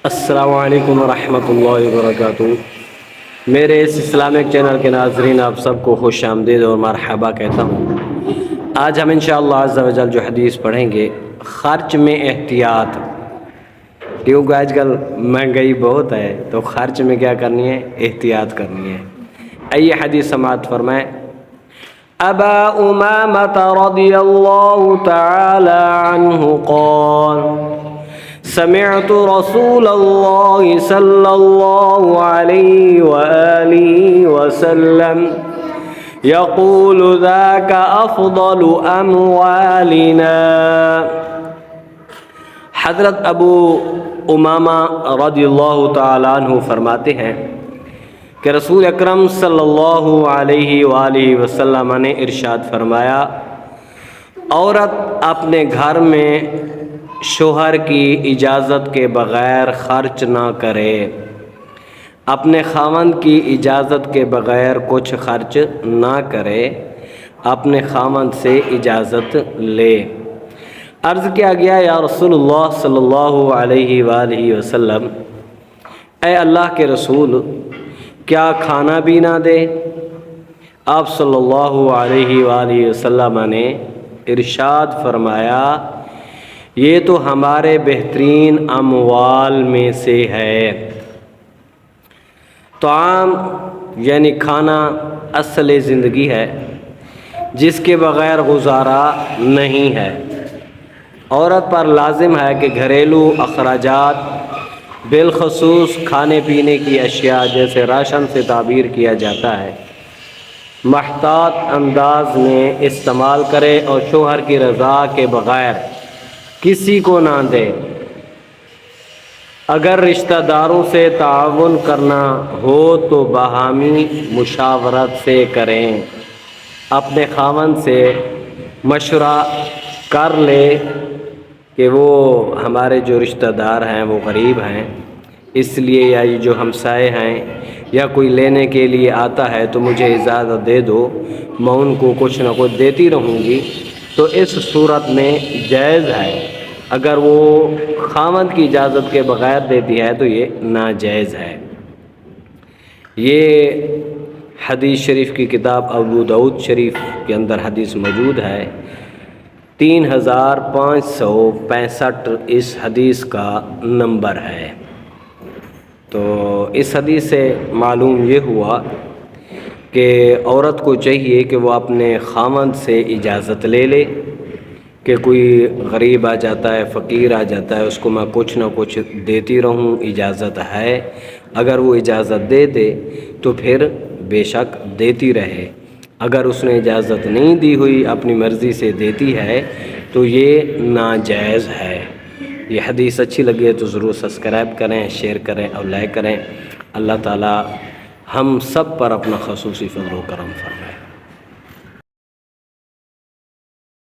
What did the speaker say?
السلام علیکم ورحمۃ اللہ وبرکاتہ۔ میرے اس اسلامک چینل کے ناظرین، آپ سب کو خوش آمدید اور مرحبا کہتا ہوں۔ آج ہم انشاءاللہ عز و جل جو حدیث پڑھیں گے، خرچ میں احتیاط، کیونکہ آج کل مہنگائی بہت ہے تو خرچ میں کیا کرنی ہے؟ احتیاط کرنی ہے۔ آئیے حدیث سماعت فرمائیں۔ ابا امامۃ رضی اللہ تعالی عنہ قال سمعت رسول اللہ صلی اللہ علیہ وآلہ وسلم یقول ذاک افضل اموالنا۔ حضرت ابو امامہ رضی اللہ تعالیٰ عنہ فرماتے ہیں کہ رسول اکرم صلی اللہ علیہ وآلہ وسلم نے ارشاد فرمایا، عورت اپنے گھر میں شوہر کی اجازت کے بغیر خرچ نہ کرے، اپنے خاوند کی اجازت کے بغیر کچھ خرچ نہ کرے، اپنے خاوند سے اجازت لے۔ عرض کیا گیا، یا رسول اللہ صلی اللہ علیہ وآلہ وسلم، اے اللہ کے رسول، کیا کھانا بھی نہ دے؟ آپ صلی اللہ علیہ وآلہ وسلم نے ارشاد فرمایا، یہ تو ہمارے بہترین اموال میں سے ہے۔ طعام یعنی کھانا اصل زندگی ہے، جس کے بغیر گزارا نہیں ہے۔ عورت پر لازم ہے کہ گھریلو اخراجات، بالخصوص کھانے پینے کی اشیاء جیسے راشن سے تعبیر کیا جاتا ہے، محتاط انداز میں استعمال کرے اور شوہر کی رضا کے بغیر کسی کو نہ دے۔ اگر رشتہ داروں سے تعاون کرنا ہو تو باہمی مشاورت سے کریں، اپنے خاوند سے مشورہ کر لے کہ وہ ہمارے جو رشتہ دار ہیں وہ غریب ہیں، اس لیے یا یہ جو ہمسائے ہیں یا کوئی لینے کے لیے آتا ہے تو مجھے اجازت دے دو، میں ان کو کچھ نہ کچھ دیتی رہوں گی، تو اس صورت میں جائز ہے۔ اگر وہ خاوند کی اجازت کے بغیر دیتی ہے تو یہ ناجائز ہے۔ یہ حدیث شریف کی کتاب ابو داؤد شریف کے اندر حدیث موجود ہے، 3565 اس حدیث کا نمبر ہے۔ تو اس حدیث سے معلوم یہ ہوا کہ عورت کو چاہیے کہ وہ اپنے خاوند سے اجازت لے لے کہ کوئی غریب آ جاتا ہے، فقیر آ جاتا ہے، اس کو میں کچھ نہ کچھ دیتی رہوں، اجازت ہے۔ اگر وہ اجازت دے دے تو پھر بے شک دیتی رہے۔ اگر اس نے اجازت نہیں دی ہوئی، اپنی مرضی سے دیتی ہے تو یہ ناجائز ہے۔ یہ حدیث اچھی لگے تو ضرور سبسکرائب کریں، شیئر کریں اور لائک کریں۔ اللہ تعالی ہم سب پر اپنا خصوصی فضل و کرم فرمائے۔